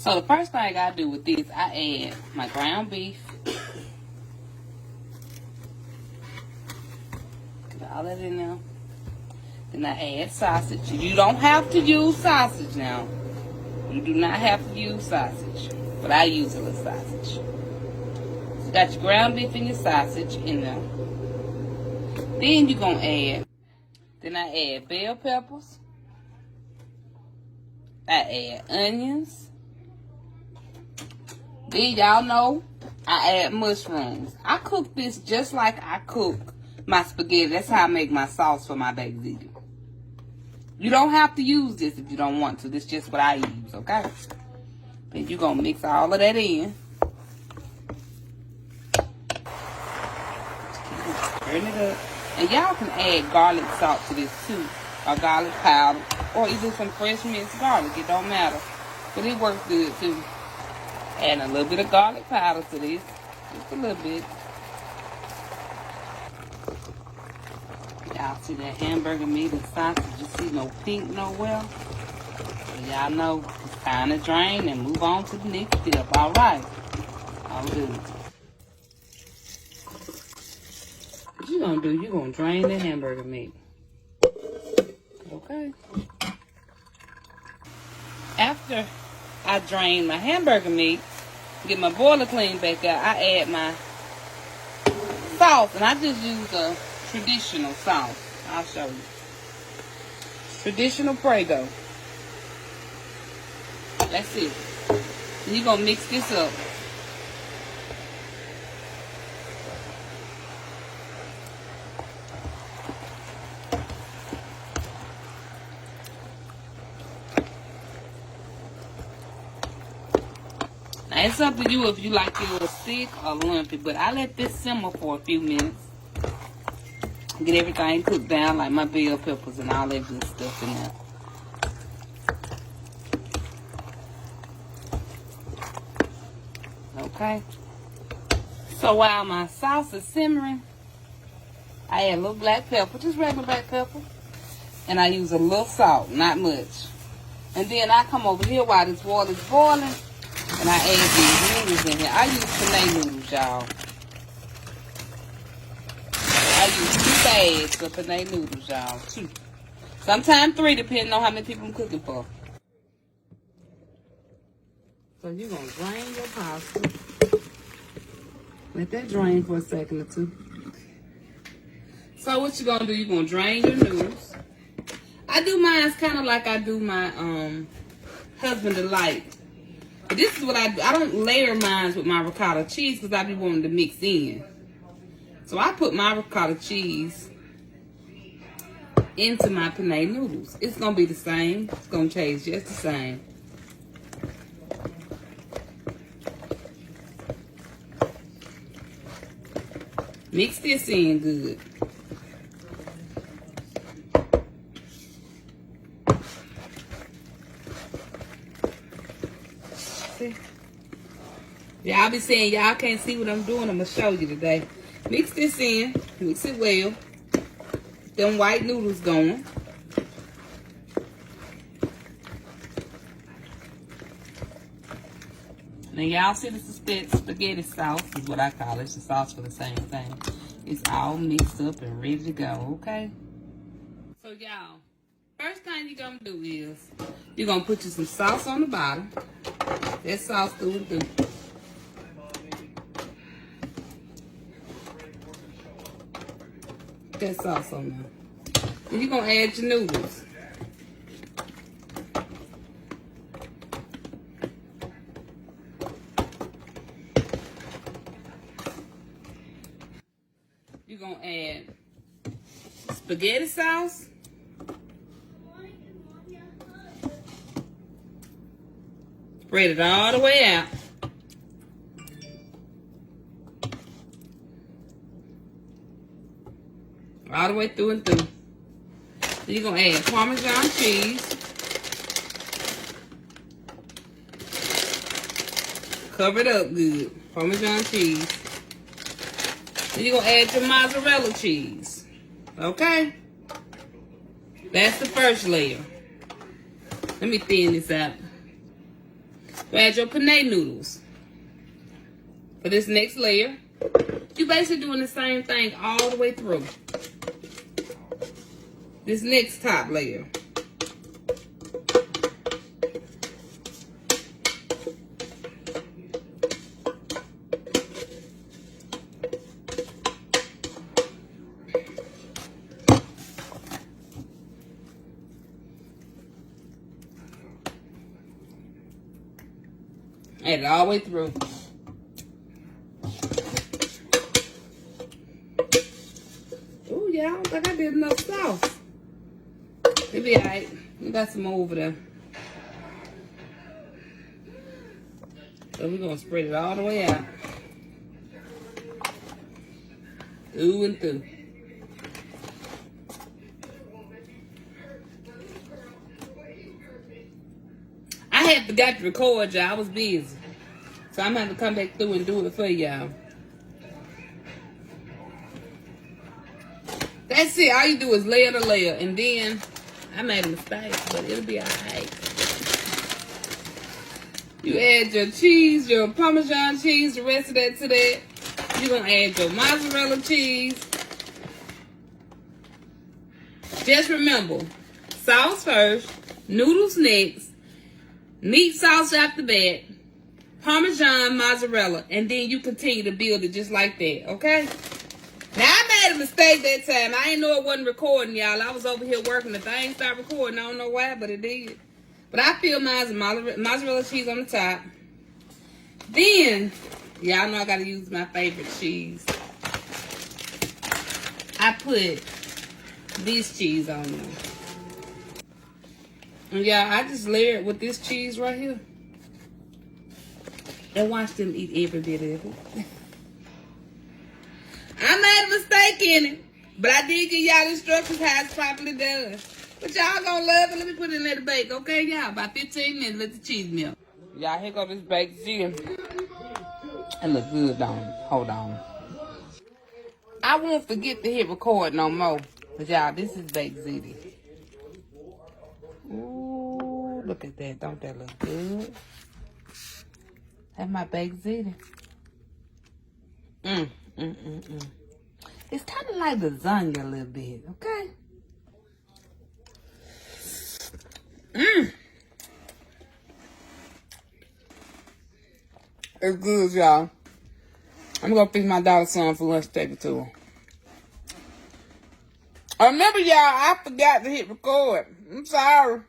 So the first thing I gotta do with this, I add my ground beef. Get all that in there. Then I add sausage. You don't have to use sausage now. You do not have to use sausage. But I use a little sausage. So you got your ground beef and your sausage in there. Then you're gonna add. Then I add bell peppers. I add onions. Then y'all know I add mushrooms. I cook this just like I cook my spaghetti. That's how I make my sauce for my baked ziti. You don't have to use this if you don't want to. This is just what I use, okay? Then you're going to mix all of that in. Turn it up. And y'all can add garlic salt to this too. Or garlic powder. Or even some fresh minced garlic. It don't matter. But it works good too. Add a little bit of garlic powder to this. Just a little bit. Y'all see that hamburger meat and sausage? You see no pink nowhere? So y'all know it's time to drain and move on to the next step. All right. All good. What you gonna do? You gonna drain the hamburger meat. Okay. After I drain my hamburger meat, get my boiler clean back out, I add my sauce. And I just use a traditional sauce. I'll show you. Traditional Prego. That's it. And you're going to mix this up. Now, it's up to you if you like yours thick or lumpy, but I let this simmer for a few minutes. Get everything cooked down, like my bell peppers and all that good stuff in there. Okay. So while my sauce is simmering, I add a little black pepper, just regular black pepper. And I use a little salt, not much. And then I come over here while this water is boiling, and I add these noodles in here. I use Twinadime noodles, y'all. I use 2 bags of Twinadime noodles, y'all. 2. Sometimes 3, depending on how many people I'm cooking for. So you're going to drain your pasta. Let that drain for a second or 2. So what you're going to do, you're going to drain your noodles. I do mine kind of like I do my husband delight. But this is what I do. I don't layer mine with my ricotta cheese because I be wanting to mix in. So I put my ricotta cheese into my penne noodles. It's going to be the same. It's going to taste just the same. Mix this in good. See? Y'all be saying y'all can't see what I'm doing. I'm going to show you today. Mix this in. Mix it well. Them white noodles going. Now y'all see this is spaghetti sauce is what I call it. It's the sauce for the same thing. It's all mixed up and ready to go, okay? So y'all, first thing you're gonna do is you're gonna put you some sauce on the bottom. That sauce through and through. That sauce on there. Then you're gonna add your noodles. You're going to add spaghetti sauce. Spread it all the way out. All the way through and through. Then you're going to add Parmesan cheese. Cover it up good. Parmesan cheese. Then you're going to add your mozzarella cheese. Okay? That's the first layer. Let me thin this out. Add your penne noodles for this next layer. You basically doing the same thing all the way through this next top layer. Add it all the way through. Oh, yeah, I don't think I did enough sauce. It'll be alright. We got some more over there. So we're going to spread it all the way out. Through and through. I had forgot to record y'all. I was busy. So I'm going to have to come back through and do it for y'all. That's it. All you do is layer to layer. And then, I made a mistake, but it'll be alright. You add your cheese, your Parmesan cheese, the rest of that to that. You're going to add your mozzarella cheese. Just remember, sauce first, noodles next, meat sauce after that, Parmesan, mozzarella, and then you continue to build it just like that, okay? Now, I made a mistake that time. I didn't know it wasn't recording, y'all. I was over here working. The thing started recording. I don't know why, but it did. But I filled mine with mozzarella cheese on the top. Then, y'all know I got to use my favorite cheese. I put this cheese on there. And y'all, I just layered with this cheese right here. And watch them eat every bit of it. I made a mistake in it. But I did give y'all instructions how it's properly done. But y'all gonna love it. Let me put it in there to bake, okay, y'all? About 15 minutes, let the cheese melt. Y'all, here go this baked ziti. It look good, don't it? Hold on. I won't forget to hit record no more. But y'all, this is baked ziti. Ooh, look at that. Don't that look good? That's my baked ziti. It's kind of like lasagna a little bit, okay? It's good, y'all. I'm gonna fix my daughter's son for lunch, take it to her. Remember, y'all, I forgot to hit record. I'm sorry.